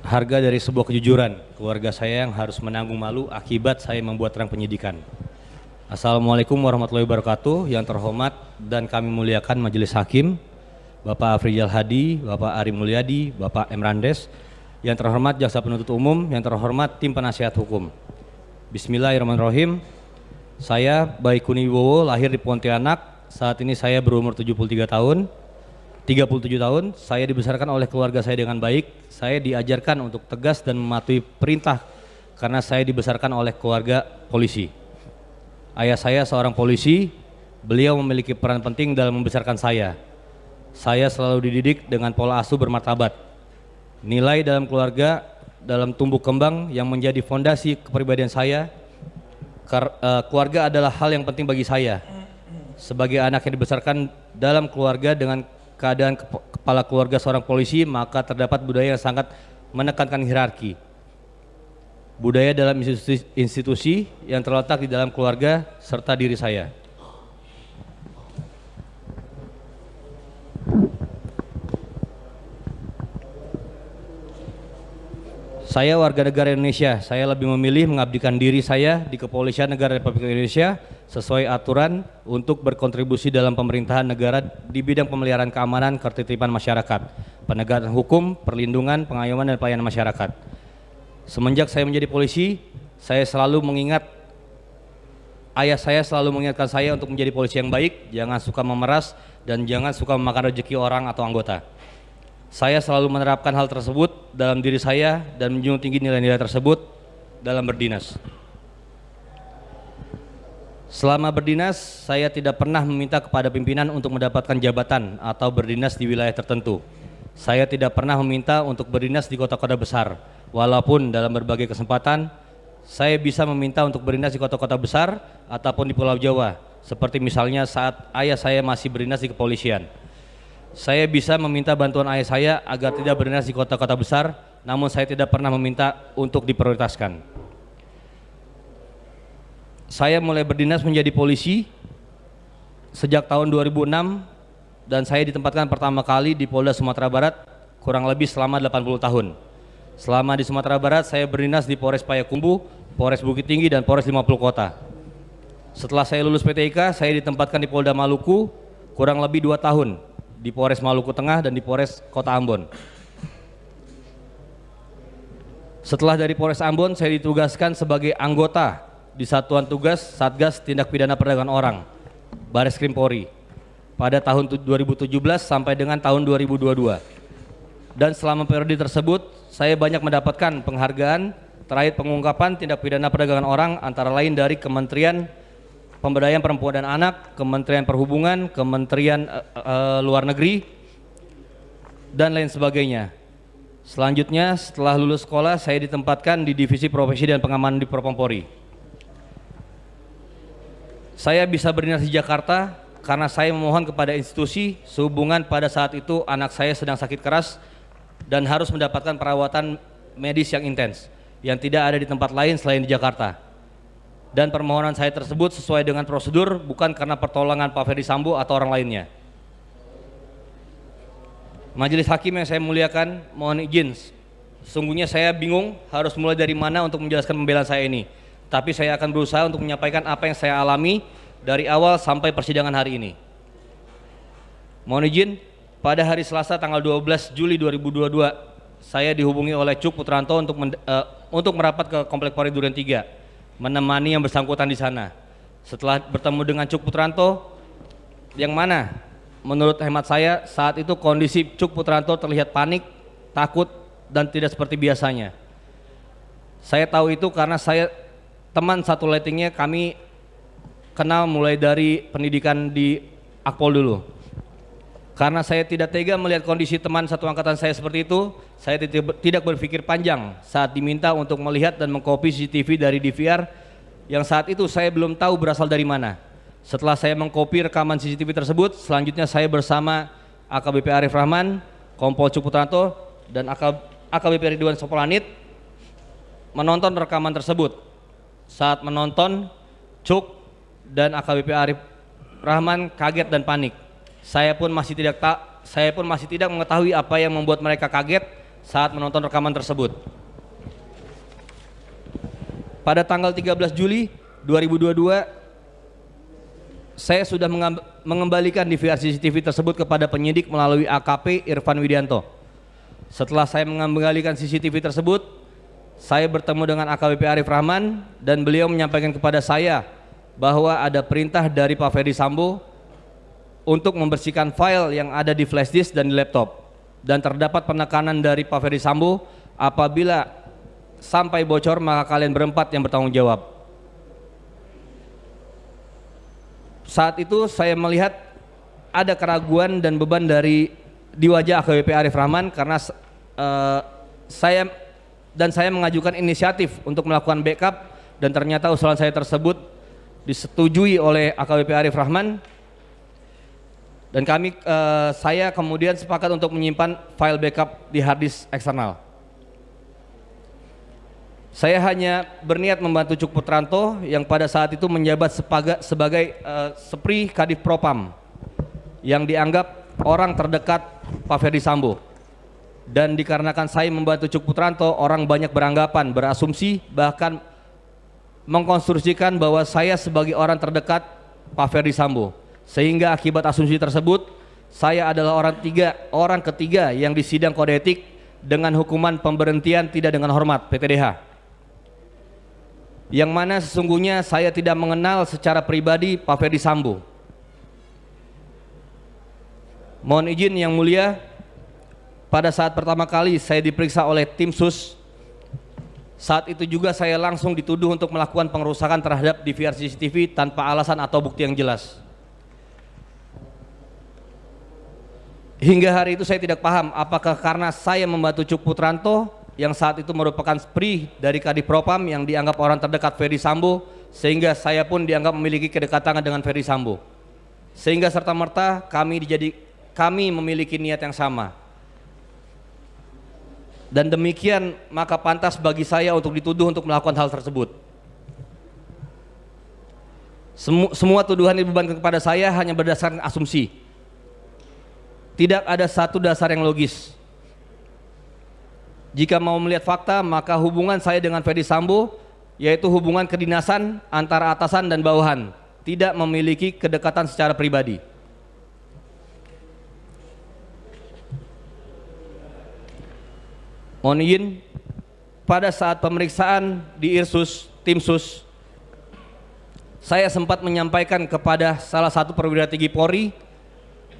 Harga dari sebuah kejujuran, keluarga saya yang harus menanggung malu akibat saya membuat terang penyidikan. Assalamualaikum warahmatullahi wabarakatuh. Yang terhormat dan kami muliakan Majelis Hakim, Bapak Afrizal Hadi, Bapak Ari Mulyadi, Bapak Emrandes. Yang terhormat Jaksa Penuntut Umum, yang terhormat tim penasihat hukum. Bismillahirrahmanirrahim. Saya Baikuni Wibowo, lahir di Pontianak. Saat ini saya berumur 37 tahun. Saya dibesarkan oleh keluarga saya dengan baik. Saya diajarkan untuk tegas dan mematuhi perintah karena saya dibesarkan oleh keluarga polisi. Ayah saya seorang polisi, beliau memiliki peran penting dalam membesarkan saya. Saya selalu dididik dengan pola asuh bermartabat. Nilai dalam keluarga, dalam tumbuh kembang yang menjadi fondasi kepribadian saya. Keluarga adalah hal yang penting bagi saya. Sebagai anak yang dibesarkan dalam keluarga dengan keadaan kepala keluarga seorang polisi, maka terdapat budaya yang sangat menekankan hierarki. Budaya dalam institusi yang terletak di dalam keluarga serta diri saya. Saya warga negara Indonesia. Saya lebih memilih mengabdikan diri saya di Kepolisian Negara Republik Indonesia sesuai aturan untuk berkontribusi dalam pemerintahan negara di bidang pemeliharaan keamanan, ketertiban masyarakat, penegakan hukum, perlindungan, pengayoman, dan pelayanan masyarakat. Semenjak saya menjadi polisi, ayah saya selalu mengingatkan saya untuk menjadi polisi yang baik, jangan suka memeras, dan jangan suka memakan rezeki orang atau anggota. Saya selalu menerapkan hal tersebut dalam diri saya dan menjunjung tinggi nilai-nilai tersebut dalam berdinas. Selama berdinas, saya tidak pernah meminta kepada pimpinan untuk mendapatkan jabatan atau berdinas di wilayah tertentu. Saya tidak pernah meminta untuk berdinas di kota-kota besar, walaupun dalam berbagai kesempatan saya bisa meminta untuk berdinas di kota-kota besar ataupun di Pulau Jawa, seperti misalnya saat ayah saya masih berdinas di kepolisian. Saya bisa meminta bantuan ayah saya agar tidak berdinas di kota-kota besar, namun saya tidak pernah meminta untuk diprioritaskan. Saya mulai berdinas menjadi polisi sejak tahun 2006 dan saya ditempatkan pertama kali di Polda Sumatera Barat kurang lebih selama 80 tahun. Selama di Sumatera Barat saya berdinas di Polres Payakumbuh, Polres Bukit Tinggi, dan Polres 50 Kota. Setelah saya lulus PTIK, saya ditempatkan di Polda Maluku kurang lebih 2 tahun, di Polres Maluku Tengah dan di Polres Kota Ambon. Setelah dari Polres Ambon, saya ditugaskan sebagai anggota di Satuan Tugas Satgas Tindak Pidana Perdagangan Orang, Baris Krim Polri, pada tahun 2017 sampai dengan tahun 2022. Dan selama periode tersebut, saya banyak mendapatkan penghargaan terkait pengungkapan tindak pidana perdagangan orang, antara lain dari Kementerian Pemberdayaan Perempuan dan Anak, Kementerian Perhubungan, Kementerian Luar Negeri, dan lain sebagainya. Selanjutnya, setelah lulus sekolah, saya ditempatkan di Divisi Profesi dan Pengamanan di Propam Polri. Saya bisa berdinas di Jakarta karena saya memohon kepada institusi sehubungan pada saat itu anak saya sedang sakit keras dan harus mendapatkan perawatan medis yang intens, yang tidak ada di tempat lain selain di Jakarta. Dan permohonan saya tersebut sesuai dengan prosedur, bukan karena pertolongan Pak Ferdi Sambo atau orang lainnya. Majelis Hakim yang saya muliakan, mohon izin, sungguhnya saya bingung harus mulai dari mana untuk menjelaskan pembelaan saya ini. Tapi saya akan berusaha untuk menyampaikan apa yang saya alami dari awal sampai persidangan hari ini. Mohon izin, pada hari Selasa tanggal 12 Juli 2022, saya dihubungi oleh Cuk Putranto untuk merapat ke Komplek Polri Duren 3, menemani yang bersangkutan di sana. Setelah bertemu dengan Cuk Putranto, yang mana menurut hemat saya saat itu kondisi Cuk Putranto terlihat panik, takut, dan tidak seperti biasanya. Saya tahu itu karena teman satu lettingnya kami kenal mulai dari pendidikan di Akpol dulu. Karena saya tidak tega melihat kondisi teman satu angkatan saya seperti itu, saya tidak berpikir panjang saat diminta untuk melihat dan mengkopi CCTV dari DVR yang saat itu saya belum tahu berasal dari mana. Setelah saya mengkopi rekaman CCTV tersebut, selanjutnya saya bersama AKBP Arif Rahman, Kompol Cuk Putranto, dan AKBP Ridwan Sopolanit menonton rekaman tersebut. Saat menonton, Cuk dan AKBP Arif Rahman kaget dan panik. Saya pun masih tidak mengetahui apa yang membuat mereka kaget saat menonton rekaman tersebut. Pada tanggal 13 Juli 2022, saya sudah mengembalikan DVR CCTV tersebut kepada penyidik melalui AKP Irfan Widianto. Setelah saya mengembalikan CCTV tersebut, saya bertemu dengan AKBP Arif Rahman dan beliau menyampaikan kepada saya bahwa ada perintah dari Pak Ferdi Sambo untuk membersihkan file yang ada di flash disk dan di laptop, dan terdapat penekanan dari Pak Ferdi Sambo, apabila sampai bocor maka kalian berempat yang bertanggung jawab. Saat itu saya melihat ada keraguan dan beban di wajah AKBP Arif Rahman karena saya mengajukan inisiatif untuk melakukan backup, dan ternyata usulan saya tersebut disetujui oleh AKBP Arif Rahman, dan saya kemudian sepakat untuk menyimpan file backup di hard disk eksternal. Saya hanya berniat membantu Cuk Putranto yang pada saat itu menjabat sebagai Sepri Kadif Propam yang dianggap orang terdekat Pak Ferdi Sambo. Dan dikarenakan saya membantu Cuk Putranto, orang banyak beranggapan, berasumsi, bahkan mengkonstruksikan bahwa saya sebagai orang terdekat Pak Ferdi Sambo. Sehingga akibat asumsi tersebut, saya adalah orang ketiga yang disidang kode etik dengan hukuman pemberhentian tidak dengan hormat (PTDH). Yang mana sesungguhnya saya tidak mengenal secara pribadi Pak Ferdi Sambo. Mohon izin yang mulia, pada saat pertama kali saya diperiksa oleh tim sus, saat itu juga saya langsung dituduh untuk melakukan pengerusakan terhadap DVR CCTV tanpa alasan atau bukti yang jelas. Hingga hari itu saya tidak paham apakah karena saya membantu Cuk Putranto yang saat itu merupakan Spri dari Kadif Propam yang dianggap orang terdekat Ferdi Sambo, sehingga saya pun dianggap memiliki kedekatan dengan Ferdi Sambo, sehingga serta-merta kami memiliki niat yang sama. Dan demikian maka pantas bagi saya untuk dituduh untuk melakukan hal tersebut. Semua tuduhan yang dibebankan kepada saya hanya berdasarkan asumsi. Tidak ada satu dasar yang logis. Jika mau melihat fakta, maka hubungan saya dengan Ferdi Sambo yaitu hubungan kedinasan antara atasan dan bawahan, tidak memiliki kedekatan secara pribadi. Mohon izin, pada saat pemeriksaan di Irsus, tim sus, saya sempat menyampaikan kepada salah satu perwira tinggi Polri,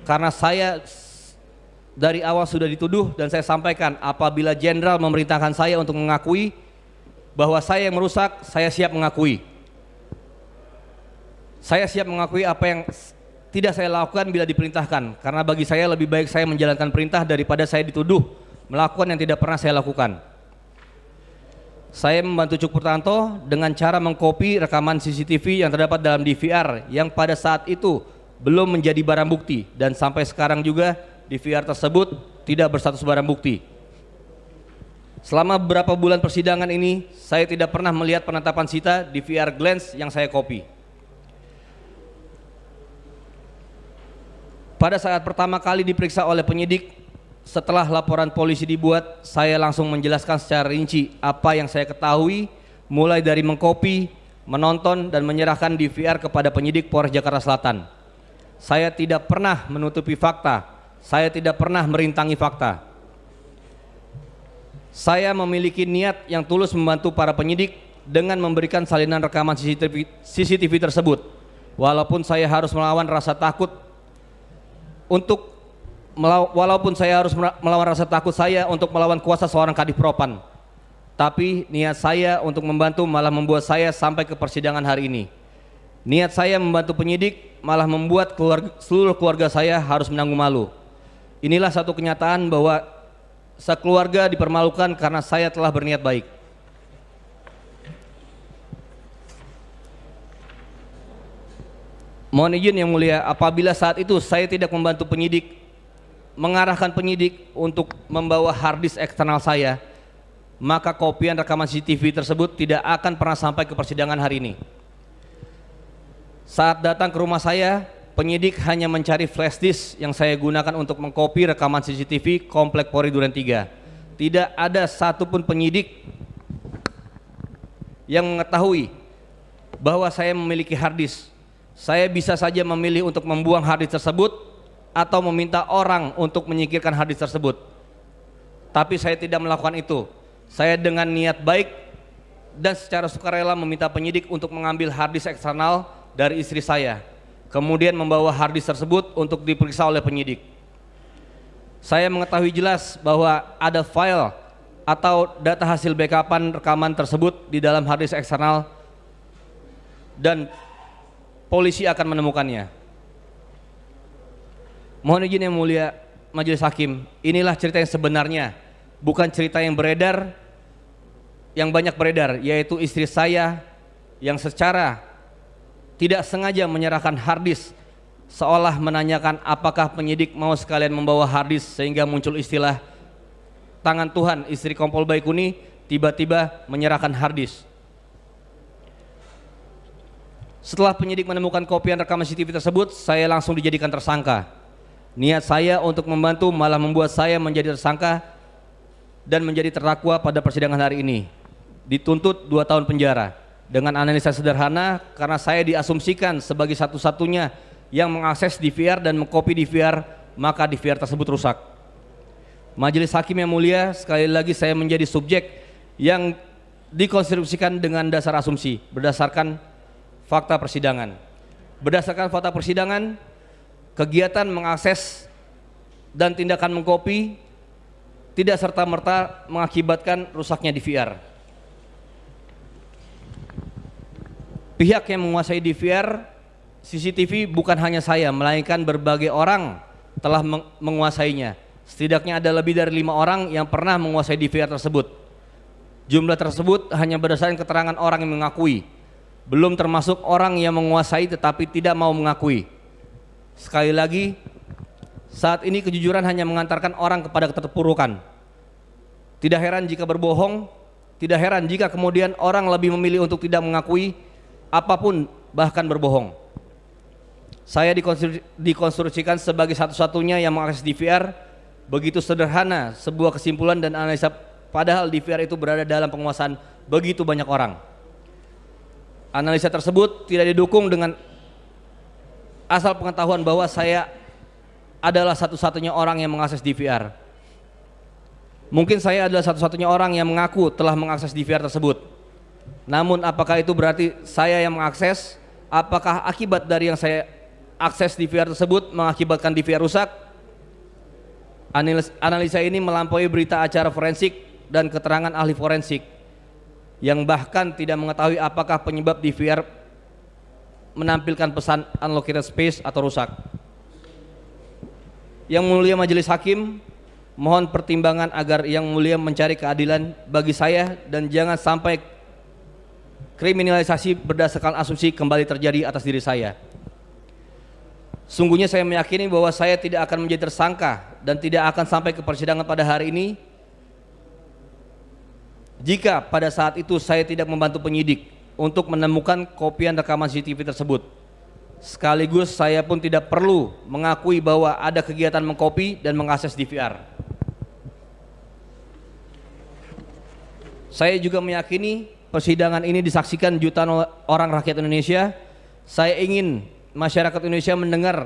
karena saya dari awal sudah dituduh, dan saya sampaikan apabila jenderal memerintahkan saya untuk mengakui bahwa saya yang merusak, saya siap mengakui. Saya siap mengakui apa yang tidak saya lakukan bila diperintahkan, karena bagi saya lebih baik saya menjalankan perintah daripada saya dituduh melakukan yang tidak pernah saya lakukan. Saya membantu Cuk Putranto dengan cara mengkopi rekaman CCTV yang terdapat dalam DVR yang pada saat itu belum menjadi barang bukti, dan sampai sekarang juga DVR tersebut tidak berstatus barang bukti. Selama beberapa bulan persidangan ini, saya tidak pernah melihat penetapan sita DVR Glance yang saya copy. Pada saat pertama kali diperiksa oleh penyidik, setelah laporan polisi dibuat, saya langsung menjelaskan secara rinci apa yang saya ketahui, mulai dari mengcopy, menonton, dan menyerahkan DVR kepada penyidik Polres Jakarta Selatan. Saya tidak pernah menutupi fakta. Saya tidak pernah merintangi fakta. Saya memiliki niat yang tulus membantu para penyidik dengan memberikan salinan rekaman CCTV tersebut, walaupun saya harus melawan rasa takut saya untuk melawan kuasa seorang Kadif Propam. Tapi niat saya untuk membantu malah membuat saya sampai ke persidangan hari ini. Niat saya membantu penyidik malah membuat seluruh keluarga saya harus menanggung malu. Inilah satu kenyataan bahwa sekeluarga dipermalukan karena saya telah berniat baik. Mohon izin yang mulia, apabila saat itu saya tidak membantu penyidik, mengarahkan penyidik untuk membawa hard disk eksternal saya, maka kopian rekaman CCTV tersebut tidak akan pernah sampai ke persidangan hari ini. Saat datang ke rumah saya, penyidik hanya mencari flash disk yang saya gunakan untuk mengkopi rekaman CCTV Komplek Polri Duren 3. tidak ada satupun penyidik yang mengetahui bahwa saya memiliki hard disk. Saya bisa saja memilih untuk membuang hard disk tersebut atau meminta orang untuk menyingkirkan hard disk tersebut. Tapi saya tidak melakukan itu. Saya dengan niat baik dan secara sukarela meminta penyidik untuk mengambil hard disk eksternal dari istri saya, kemudian membawa hard disk tersebut untuk diperiksa oleh penyidik. Saya mengetahui jelas bahwa ada file atau data hasil backupan rekaman tersebut di dalam hard disk eksternal dan polisi akan menemukannya. Mohon izin yang mulia majelis hakim, inilah cerita yang sebenarnya, bukan cerita yang beredar, yang banyak beredar, yaitu istri saya yang secara tidak sengaja menyerahkan hard disk seolah menanyakan apakah penyidik mau sekalian membawa hard disk, sehingga muncul istilah tangan Tuhan istri Kompol Baikuni tiba-tiba menyerahkan hard disk. Setelah penyidik menemukan kopian rekaman CCTV tersebut, saya langsung dijadikan tersangka. Niat saya untuk membantu malah membuat saya menjadi tersangka dan menjadi terdakwa pada persidangan hari ini. Dituntut 2 tahun penjara. Dengan analisa sederhana, karena saya diasumsikan sebagai satu-satunya yang mengakses DVR dan mengcopy DVR, maka DVR tersebut rusak. Majelis hakim yang mulia, sekali lagi saya menjadi subjek yang dikonstruksikan dengan dasar asumsi berdasarkan fakta persidangan. Berdasarkan fakta persidangan, kegiatan mengakses dan tindakan mengcopy tidak serta-merta mengakibatkan rusaknya DVR. Pihak yang menguasai DVR CCTV bukan hanya saya, melainkan berbagai orang telah menguasainya. Setidaknya ada lebih dari 5 orang yang pernah menguasai DVR tersebut. Jumlah tersebut hanya berdasarkan keterangan orang yang mengakui, belum termasuk orang yang menguasai tetapi tidak mau mengakui. Sekali lagi, saat ini kejujuran hanya mengantarkan orang kepada keterpurukan. Tidak heran jika berbohong, tidak heran jika kemudian orang lebih memilih untuk tidak mengakui apapun, bahkan berbohong. Saya dikonstruksikan sebagai satu-satunya yang mengakses DVR. Begitu sederhana sebuah kesimpulan dan analisa, padahal DVR itu berada dalam penguasaan begitu banyak orang. Analisa tersebut tidak didukung dengan asal pengetahuan bahwa saya adalah satu-satunya orang yang mengakses DVR. Mungkin saya adalah satu-satunya orang yang mengaku telah mengakses DVR tersebut. Namun apakah itu berarti saya yang mengakses? Apakah akibat dari yang saya akses DVR tersebut mengakibatkan DVR rusak? Analisa ini melampaui berita acara forensik dan keterangan ahli forensik yang bahkan tidak mengetahui apakah penyebab DVR menampilkan pesan unallocated space atau rusak. Yang mulia majelis hakim, mohon pertimbangan agar yang mulia mencari keadilan bagi saya dan jangan sampai kriminalisasi berdasarkan asumsi kembali terjadi atas diri saya. Sungguhnya saya meyakini bahwa saya tidak akan menjadi tersangka dan tidak akan sampai ke persidangan pada hari ini jika pada saat itu saya tidak membantu penyidik untuk menemukan kopian rekaman CCTV tersebut. Sekaligus saya pun tidak perlu mengakui bahwa ada kegiatan mengcopy dan mengakses DVR. Saya juga meyakini persidangan ini disaksikan jutaan orang rakyat Indonesia. Saya ingin masyarakat Indonesia mendengar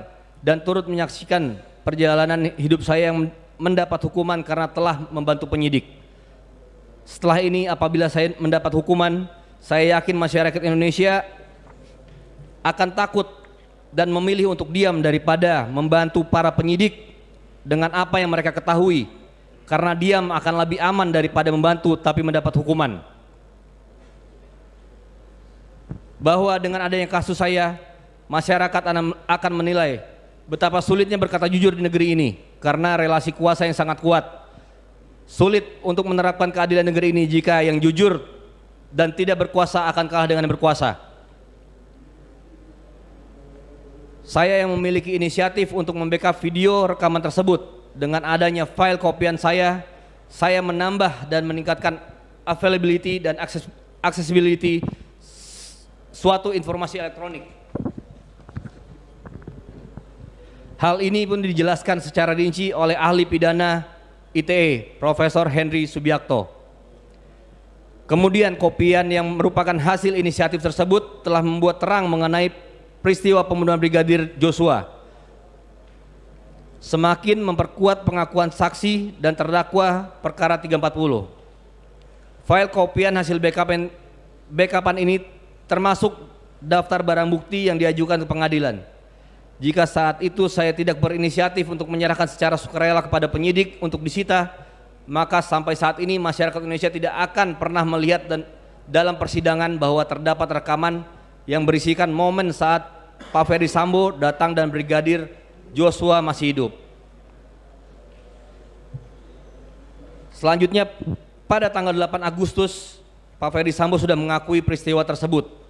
dan turut menyaksikan perjalanan hidup saya yang mendapat hukuman karena telah membantu penyidik. Setelah ini apabila saya mendapat hukuman, saya yakin masyarakat Indonesia akan takut dan memilih untuk diam daripada membantu para penyidik dengan apa yang mereka ketahui, karena diam akan lebih aman daripada membantu tapi mendapat hukuman. Bahwa dengan adanya kasus saya, masyarakat akan menilai betapa sulitnya berkata jujur di negeri ini karena relasi kuasa yang sangat kuat. Sulit untuk menerapkan keadilan negeri ini jika yang jujur dan tidak berkuasa akan kalah dengan yang berkuasa. Saya yang memiliki inisiatif untuk membackup video rekaman tersebut. Dengan adanya file kopian saya menambah dan meningkatkan availability dan accessibility suatu informasi elektronik. Hal ini pun dijelaskan secara rinci oleh ahli pidana ITE, Profesor Henry Subiakto. Kemudian kopian yang merupakan hasil inisiatif tersebut telah membuat terang mengenai peristiwa pembunuhan Brigadir Joshua, semakin memperkuat pengakuan saksi dan terdakwa perkara 340. File kopian hasil backupan ini termasuk daftar barang bukti yang diajukan ke pengadilan. Jika saat itu saya tidak berinisiatif untuk menyerahkan secara sukarela kepada penyidik untuk disita, maka sampai saat ini masyarakat Indonesia tidak akan pernah melihat dan dalam persidangan bahwa terdapat rekaman yang berisikan momen saat Pak Ferdi Sambo datang dan Brigadir Joshua masih hidup. Selanjutnya, pada tanggal 8 Agustus, Pak Ferdi Sambo sudah mengakui peristiwa tersebut.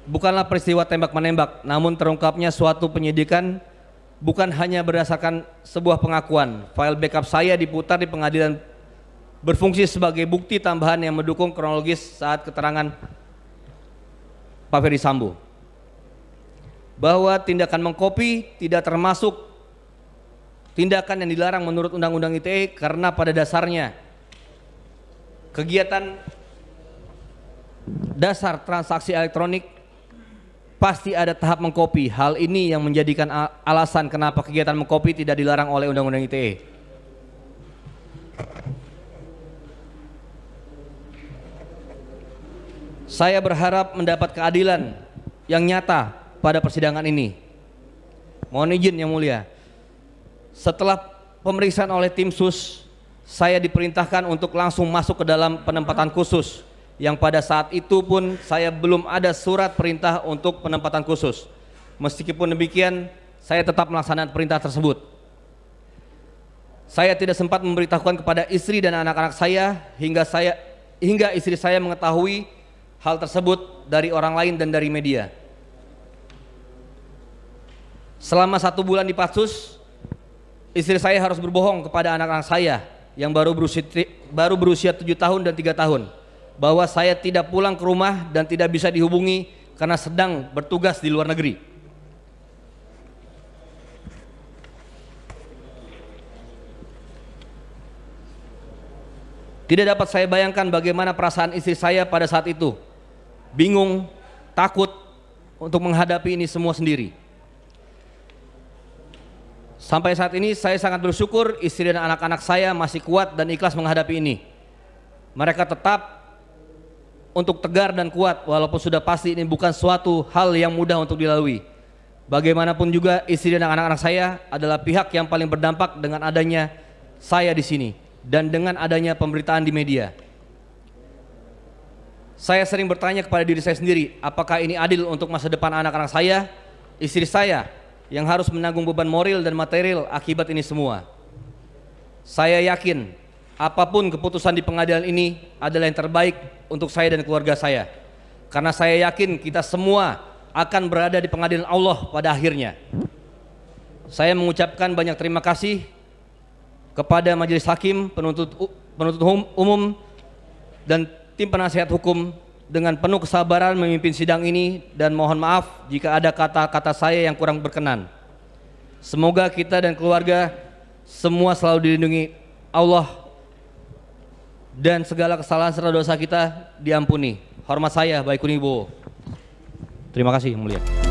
Bukanlah peristiwa tembak-menembak, namun terungkapnya suatu penyidikan bukan hanya berdasarkan sebuah pengakuan. File backup saya diputar di pengadilan berfungsi sebagai bukti tambahan yang mendukung kronologis saat keterangan Pak Ferdi Sambo. Bahwa tindakan mengkopi tidak termasuk tindakan yang dilarang menurut Undang-Undang ITE karena pada dasarnya kegiatan dasar transaksi elektronik pasti ada tahap mengkopi. Hal ini yang menjadikan alasan kenapa kegiatan mengkopi tidak dilarang oleh Undang-Undang ITE. Saya berharap mendapat keadilan yang nyata pada persidangan ini. Mohon izin yang mulia, setelah pemeriksaan oleh tim sus, saya diperintahkan untuk langsung masuk ke dalam penempatan khusus, yang pada saat itu pun saya belum ada surat perintah untuk penempatan khusus. Meskipun demikian, saya tetap melaksanakan perintah tersebut. Saya tidak sempat memberitahukan kepada istri dan anak-anak saya hingga istri saya mengetahui hal tersebut dari orang lain dan dari media. Selama 1 bulan di Patsus, istri saya harus berbohong kepada anak-anak saya yang baru berusia 7 tahun dan 3 tahun bahwa saya tidak pulang ke rumah dan tidak bisa dihubungi karena sedang bertugas di luar negeri. Tidak dapat saya bayangkan bagaimana perasaan istri saya pada saat itu. Bingung, takut untuk menghadapi ini semua sendiri. Sampai saat ini saya sangat bersyukur istri dan anak-anak saya masih kuat dan ikhlas menghadapi ini. Mereka tetap untuk tegar dan kuat walaupun sudah pasti ini bukan suatu hal yang mudah untuk dilalui. Bagaimanapun juga istri dan anak-anak saya adalah pihak yang paling berdampak dengan adanya saya di sini dan dengan adanya pemberitaan di media. Saya sering bertanya kepada diri saya sendiri, apakah ini adil untuk masa depan anak-anak saya, istri saya yang harus menanggung beban moral dan material akibat ini semua. Saya yakin apapun keputusan di pengadilan ini adalah yang terbaik untuk saya dan keluarga saya. Karena saya yakin kita semua akan berada di pengadilan Allah pada akhirnya. Saya mengucapkan banyak terima kasih kepada majelis hakim, penuntut umum dan tim penasihat hukum dengan penuh kesabaran memimpin sidang ini, dan mohon maaf jika ada kata-kata saya yang kurang berkenan. Semoga kita dan keluarga semua selalu dilindungi Allah dan segala kesalahan serta dosa kita diampuni. Hormat saya, Baikuni Bowo. Terima kasih, Yang Mulia.